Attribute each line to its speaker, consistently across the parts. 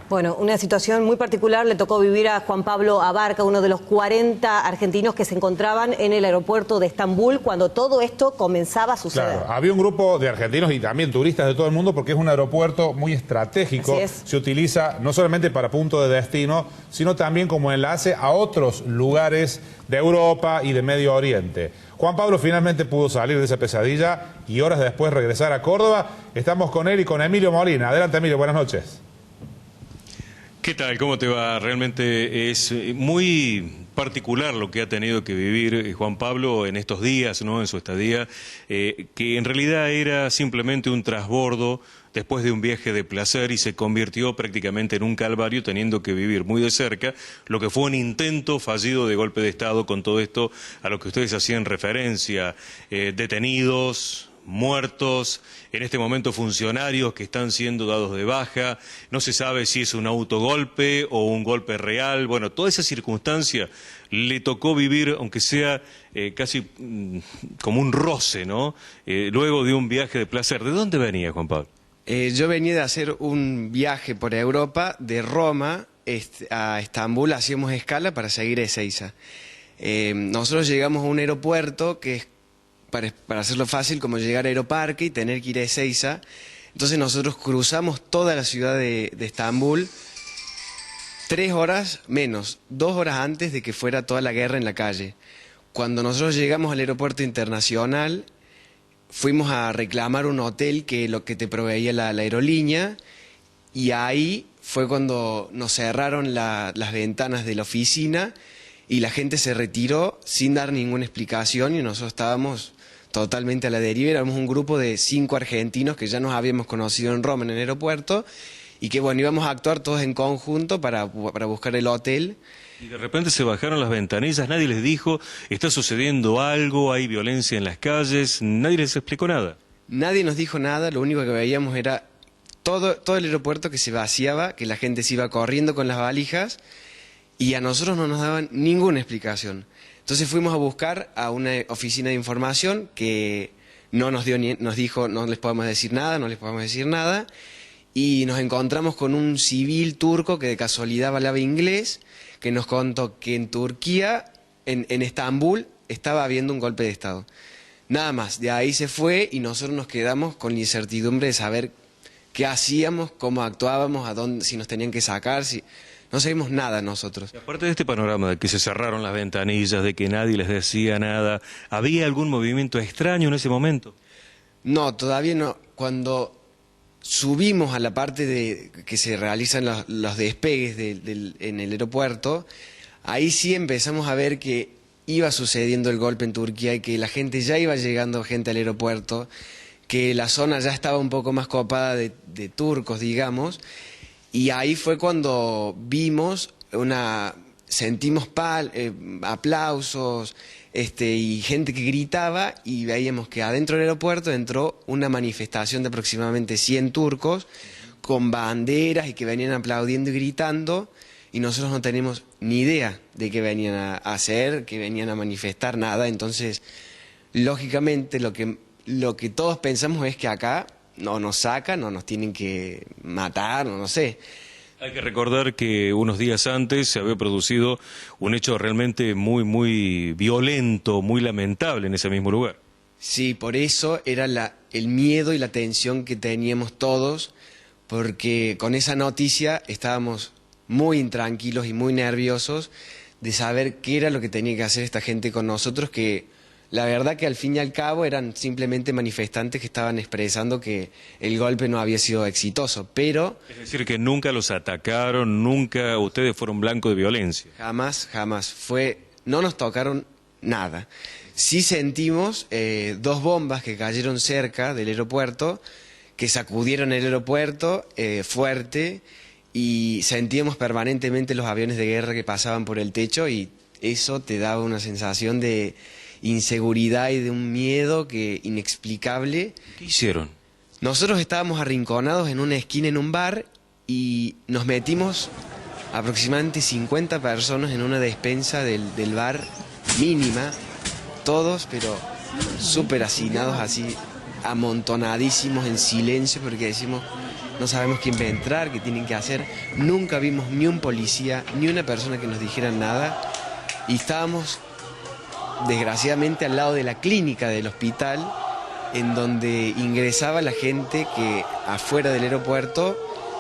Speaker 1: Bueno, una situación muy particular le tocó vivir a Juan Pablo Abarca, uno de los 40 argentinos que se encontraban en el aeropuerto de Estambul cuando todo esto comenzaba a suceder.
Speaker 2: Claro, había un grupo de argentinos y también turistas de todo el mundo porque es un aeropuerto muy estratégico. Se utiliza no solamente para punto de destino, sino también como enlace a otros lugares de Europa y de Medio Oriente. Juan Pablo finalmente pudo salir de esa pesadilla y horas después regresar a Córdoba. Estamos con él y con Emilio Molina. Adelante, Emilio, buenas noches.
Speaker 3: ¿Qué tal? ¿Cómo te va? Realmente es muy particular lo que ha tenido que vivir Juan Pablo en estos días, ¿no? En su estadía, que en realidad era simplemente un transbordo después de un viaje de placer y se convirtió prácticamente en un calvario teniendo que vivir muy de cerca lo que fue un intento fallido de golpe de Estado con todo esto a lo que ustedes hacían referencia, detenidos, muertos, en este momento funcionarios que están siendo dados de baja, no se sabe si es un autogolpe o un golpe real. Bueno, toda esa circunstancia le tocó vivir, aunque sea casi como un roce, ¿no? Luego de un viaje de placer. ¿De dónde venía, Juan Pablo?
Speaker 4: Yo venía de hacer un viaje por Europa, de Roma a Estambul, hacíamos escala para seguir a Ezeiza. Nosotros llegamos a un aeropuerto que es, para hacerlo fácil, como llegar a Aeroparque y tener que ir a Ezeiza. Entonces nosotros cruzamos toda la ciudad de Estambul 3 horas menos, 2 horas antes de que fuera toda la guerra en la calle. Cuando nosotros llegamos al aeropuerto internacional, fuimos a reclamar un hotel que lo que te proveía la aerolínea, y ahí fue cuando nos cerraron las ventanas de la oficina y la gente se retiró sin dar ninguna explicación y nosotros estábamos totalmente a la deriva. Éramos un grupo de 5 argentinos que ya nos habíamos conocido en Roma, en el aeropuerto, y que bueno, íbamos a actuar todos en conjunto para buscar el hotel.
Speaker 3: Y de repente se bajaron las ventanillas, nadie les dijo, está sucediendo algo, hay violencia en las calles, nadie les explicó nada.
Speaker 4: Nadie nos dijo nada, lo único que veíamos era todo el aeropuerto que se vaciaba, que la gente se iba corriendo con las valijas, y a nosotros no nos daban ninguna explicación. Entonces fuimos a buscar a una oficina de información que no nos dijo, no les podemos decir nada, y nos encontramos con un civil turco que de casualidad hablaba inglés, que nos contó que en Turquía, en Estambul, estaba habiendo un golpe de Estado. Nada más, de ahí se fue y nosotros nos quedamos con la incertidumbre de saber qué hacíamos, cómo actuábamos, si nos tenían que sacar, no sabíamos nada nosotros.
Speaker 3: Y aparte de este panorama de que se cerraron las ventanillas, de que nadie les decía nada, ¿había algún movimiento extraño en ese momento?
Speaker 4: No, todavía no. Cuando subimos a la parte que se realizan los despegues en el aeropuerto, ahí sí empezamos a ver que iba sucediendo el golpe en Turquía y que la gente ya iba llegando gente al aeropuerto, que la zona ya estaba un poco más copada de turcos, digamos, y ahí fue cuando vimos sentimos aplausos, y gente que gritaba, y veíamos que adentro del aeropuerto entró una manifestación de aproximadamente 100 turcos con banderas y que venían aplaudiendo y gritando, y nosotros no tenemos ni idea de qué venían a hacer, que venían a manifestar, nada. Entonces, lógicamente, lo que todos pensamos es que acá no nos sacan, no nos tienen que matar, no sé.
Speaker 3: Hay que recordar que unos días antes se había producido un hecho realmente muy, muy violento, muy lamentable en ese mismo lugar.
Speaker 4: Sí, por eso era el miedo y la tensión que teníamos todos, porque con esa noticia estábamos muy intranquilos y muy nerviosos de saber qué era lo que tenía que hacer esta gente con nosotros, que la verdad que al fin y al cabo eran simplemente manifestantes que estaban expresando que el golpe no había sido exitoso, pero...
Speaker 3: Es decir, que nunca los atacaron, nunca ustedes fueron blanco de violencia.
Speaker 4: Jamás, jamás. No nos tocaron nada. Sí sentimos 2 bombas que cayeron cerca del aeropuerto, que sacudieron el aeropuerto fuerte, y sentíamos permanentemente los aviones de guerra que pasaban por el techo, y eso te daba una sensación de inseguridad y de un miedo inexplicable.
Speaker 3: ¿Qué hicieron?
Speaker 4: Nosotros estábamos arrinconados en una esquina en un bar y nos metimos aproximadamente 50 personas en una despensa del bar mínima, todos pero súper hacinados, así amontonadísimos en silencio, porque decimos, no sabemos quién va a entrar, qué tienen que hacer. Nunca vimos ni un policía, ni una persona que nos dijera nada. Y estábamos, desgraciadamente, al lado de la clínica del hospital, en donde ingresaba la gente que afuera del aeropuerto,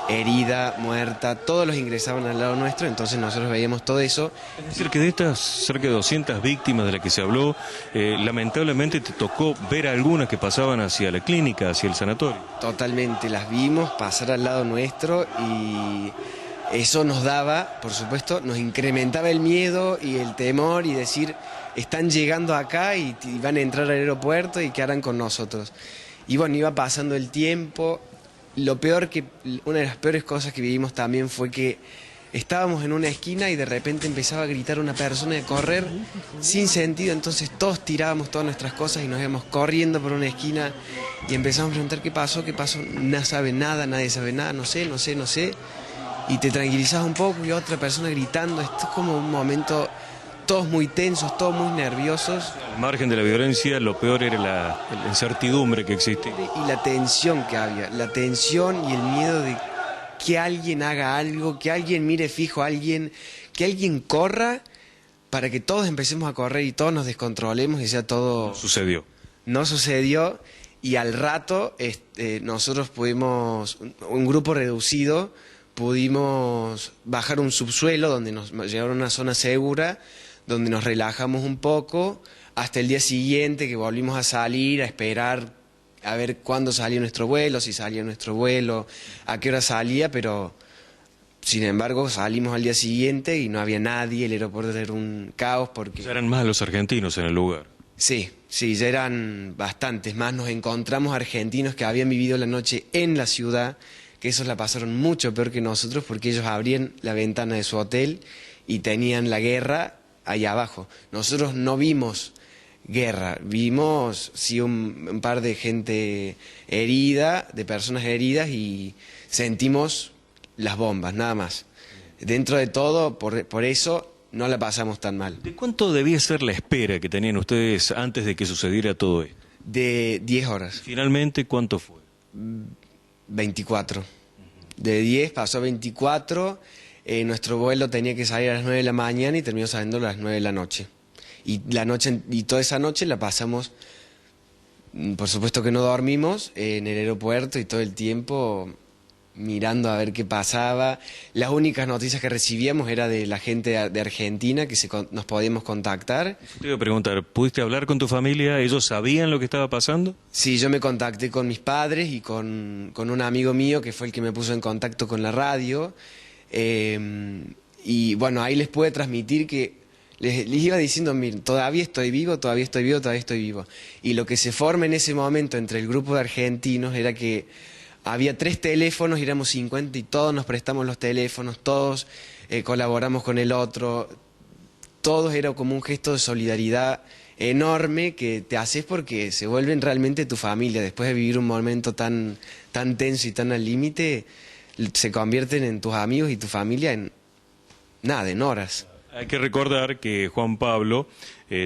Speaker 4: herida, muerta, todos los ingresaban al lado nuestro, entonces nosotros veíamos todo eso.
Speaker 3: Es decir, que de estas cerca de 200 víctimas de las que se habló, lamentablemente te tocó ver algunas que pasaban hacia la clínica, hacia el sanatorio.
Speaker 4: Totalmente, las vimos pasar al lado nuestro y eso nos daba, por supuesto, nos incrementaba el miedo y el temor y decir, están llegando acá y van a entrar al aeropuerto y qué harán con nosotros. Y bueno, iba pasando el tiempo. Una de las peores cosas que vivimos también fue que estábamos en una esquina y de repente empezaba a gritar una persona de correr sin sentido, entonces todos tirábamos todas nuestras cosas y nos íbamos corriendo por una esquina y empezamos a preguntar qué pasó, nadie sabe nada, nadie sabe nada, no sé, y te tranquilizabas un poco y otra persona gritando. Esto es como un momento, todos muy tensos, todos muy nerviosos.
Speaker 3: Al margen de la violencia, lo peor era la incertidumbre que existe.
Speaker 4: Y la tensión que había, la tensión y el miedo de que alguien haga algo, que alguien mire fijo a alguien, que alguien corra para que todos empecemos a correr y todos nos descontrolemos y sea todo...
Speaker 3: No sucedió.
Speaker 4: No sucedió y al rato nosotros pudimos, un grupo reducido, pudimos bajar un subsuelo donde nos llevaron a una zona segura, donde nos relajamos un poco, hasta el día siguiente que volvimos a salir, a esperar a ver cuándo salía nuestro vuelo, si salía nuestro vuelo, a qué hora salía, pero sin embargo salimos al día siguiente y no había nadie, el aeropuerto era un caos porque...
Speaker 3: Ya eran más los argentinos en el lugar.
Speaker 4: Sí, ya eran bastantes más, nos encontramos argentinos que habían vivido la noche en la ciudad, que esos la pasaron mucho peor que nosotros porque ellos abrían la ventana de su hotel y tenían la guerra ahí abajo. Nosotros no vimos guerra, vimos sí un par de gente herida, de personas heridas y sentimos las bombas, nada más. Dentro de todo, por eso no la pasamos tan mal.
Speaker 3: ¿De cuánto debía ser la espera que tenían ustedes antes de que sucediera todo esto?
Speaker 4: De 10 horas.
Speaker 3: Finalmente, ¿cuánto fue?
Speaker 4: 24. De 10 pasó a 24. Nuestro vuelo tenía que salir a las 9 de la mañana y terminó saliendo a las 9 de la noche. Y toda esa noche la pasamos, por supuesto que no dormimos, en el aeropuerto y todo el tiempo mirando a ver qué pasaba. Las únicas noticias que recibíamos era de la gente de Argentina, que nos podíamos contactar.
Speaker 3: Te iba a preguntar, ¿pudiste hablar con tu familia? ¿Ellos sabían lo que estaba pasando?
Speaker 4: Sí, yo me contacté con mis padres y con un amigo mío que fue el que me puso en contacto con la radio. Y bueno, ahí les pude transmitir que les iba diciendo, miren, todavía estoy vivo, todavía estoy vivo, todavía estoy vivo. Y lo que se forma en ese momento entre el grupo de argentinos era que había 3 teléfonos y éramos 50 y todos nos prestamos los teléfonos, todos colaboramos con el otro, todos era como un gesto de solidaridad enorme que te haces porque se vuelven realmente tu familia. Después de vivir un momento tan tenso y tan al límite, se convierten en tus amigos y tu familia en nada, en horas.
Speaker 3: Hay que recordar que Juan Pablo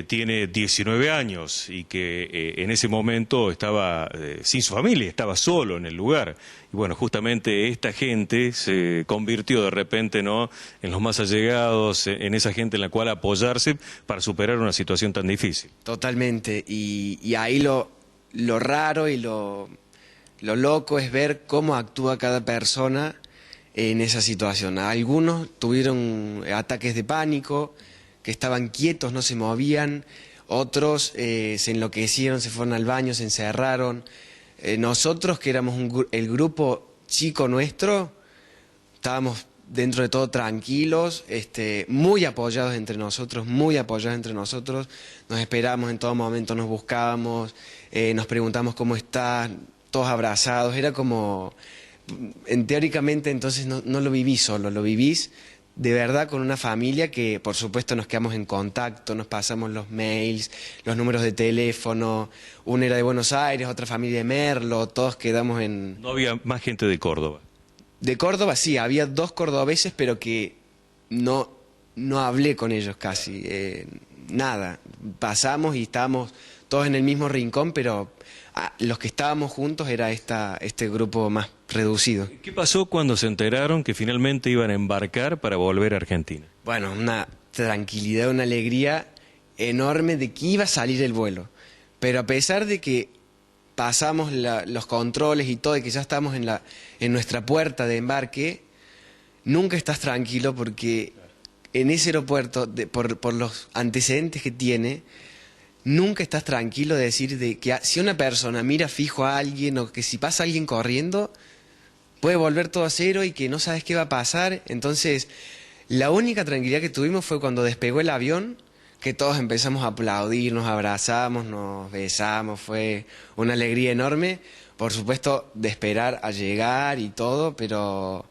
Speaker 3: tiene 19 años y que en ese momento estaba sin su familia, estaba solo en el lugar. Y bueno, justamente esta gente se convirtió de repente, ¿no?, en los más allegados, en esa gente en la cual apoyarse para superar una situación tan difícil.
Speaker 4: Totalmente. Y ahí lo raro y lo loco es ver cómo actúa cada persona en esa situación. Algunos tuvieron ataques de pánico, que estaban quietos, no se movían. Otros se enloquecieron, se fueron al baño, se encerraron. Nosotros, que éramos el grupo chico nuestro, estábamos dentro de todo tranquilos, muy apoyados entre nosotros, Nos esperábamos en todo momento, nos buscábamos, nos preguntamos cómo estás, todos abrazados. Era como... teóricamente entonces no lo vivís solo, lo vivís de verdad con una familia que por supuesto nos quedamos en contacto, nos pasamos los mails, los números de teléfono, una era de Buenos Aires, otra familia de Merlo, todos quedamos en...
Speaker 3: No había más gente de Córdoba.
Speaker 4: De Córdoba sí, había 2 cordobeses, pero que no hablé con ellos casi, nada. Pasamos y estábamos todos en el mismo rincón, pero los que estábamos juntos era este grupo más reducido.
Speaker 3: ¿Qué pasó cuando se enteraron que finalmente iban a embarcar para volver a Argentina?
Speaker 4: Bueno, una tranquilidad, una alegría enorme de que iba a salir el vuelo. Pero a pesar de que pasamos los controles y todo, y que ya estamos en nuestra puerta de embarque, nunca estás tranquilo porque en ese aeropuerto, por los antecedentes que tiene, nunca estás tranquilo de decir de que si una persona mira fijo a alguien o que si pasa alguien corriendo, puede volver todo a cero y que no sabes qué va a pasar. Entonces, la única tranquilidad que tuvimos fue cuando despegó el avión, que todos empezamos a aplaudir, nos abrazamos, nos besamos, fue una alegría enorme. Por supuesto, de esperar a llegar y todo, pero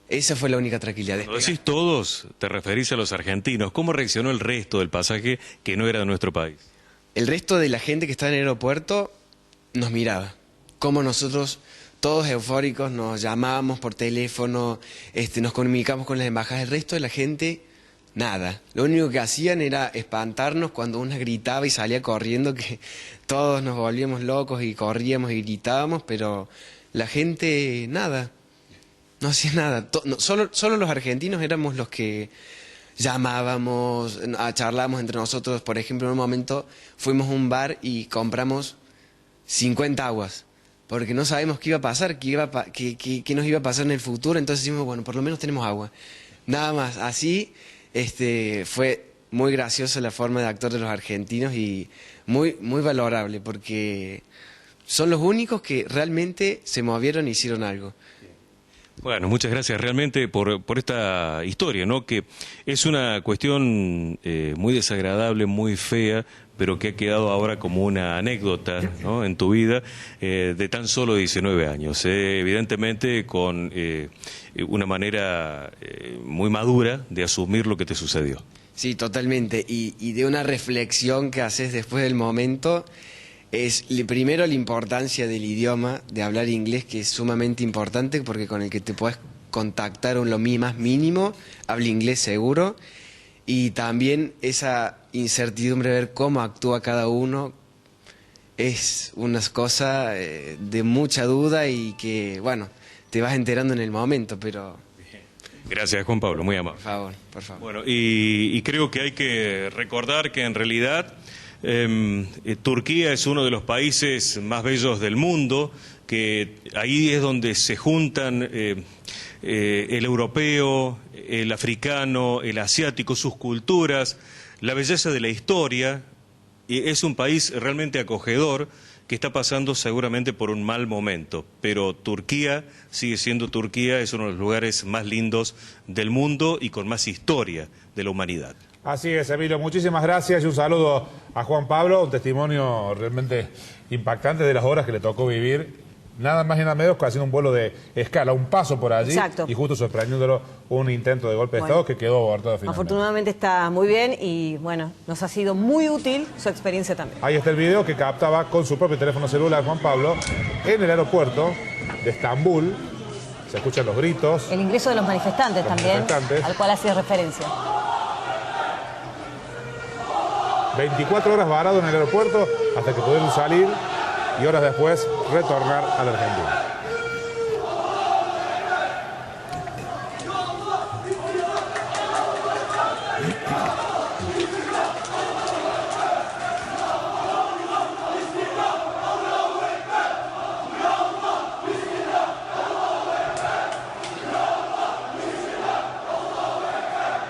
Speaker 4: esa fue la única tranquilidad.
Speaker 3: Cuando decís todos, te referís a los argentinos. ¿Cómo reaccionó el resto del pasaje que no era de nuestro país?
Speaker 4: El resto de la gente que estaba en el aeropuerto nos miraba. Como nosotros, todos eufóricos, nos llamábamos por teléfono, nos comunicamos con las embajadas. El resto de la gente, nada. Lo único que hacían era espantarnos cuando una gritaba y salía corriendo, que todos nos volvíamos locos y corríamos y gritábamos, pero la gente, nada. No hacía nada. Solo los argentinos éramos los que llamábamos, charlábamos entre nosotros. Por ejemplo, en un momento fuimos a un bar y compramos 50 aguas, porque no sabemos qué iba a pasar, qué nos iba a pasar en el futuro. Entonces decimos, bueno, por lo menos tenemos agua. Nada más. Así fue muy graciosa la forma de actuar de los argentinos y muy, muy valorable, porque son los únicos que realmente se movieron e hicieron algo.
Speaker 3: Bueno, muchas gracias realmente por esta historia, ¿no? Que es una cuestión muy desagradable, muy fea, pero que ha quedado ahora como una anécdota, ¿no?, en tu vida, de tan solo 19 años. Evidentemente con una manera muy madura de asumir lo que te sucedió.
Speaker 4: Sí, totalmente. Y de una reflexión que haces después del momento, es primero la importancia del idioma, de hablar inglés, que es sumamente importante porque con el que te puedes contactar en lo más mínimo, habla inglés seguro, y también esa incertidumbre de ver cómo actúa cada uno es una cosa de mucha duda y que, bueno, te vas enterando en el momento, pero...
Speaker 3: Gracias, Juan Pablo, muy amable.
Speaker 4: Por favor, por favor.
Speaker 3: Bueno, y creo que hay que recordar que en realidad Turquía es uno de los países más bellos del mundo, que ahí es donde se juntan el europeo, el africano, el asiático, sus culturas, la belleza de la historia. Y es un país realmente acogedor que está pasando seguramente por un mal momento, pero Turquía sigue siendo Turquía, es uno de los lugares más lindos del mundo y con más historia de la humanidad.
Speaker 2: Así es, Emilio, muchísimas gracias y un saludo a Juan Pablo, un testimonio realmente impactante de las horas que le tocó vivir, nada más y nada menos que haciendo un vuelo de escala, un paso por allí.
Speaker 1: Exacto.
Speaker 2: Y justo sorprendiéndolo un intento de golpe de Estado que quedó abortado finalmente.
Speaker 1: Afortunadamente está muy bien y bueno, nos ha sido muy útil su experiencia también.
Speaker 2: Ahí está el video que captaba con su propio teléfono celular Juan Pablo en el aeropuerto de Estambul. Se escuchan los gritos.
Speaker 1: El ingreso de los manifestantes también, al cual hacía referencia.
Speaker 2: 24 horas varado en el aeropuerto hasta que pudieron salir y horas después retornar a la Argentina.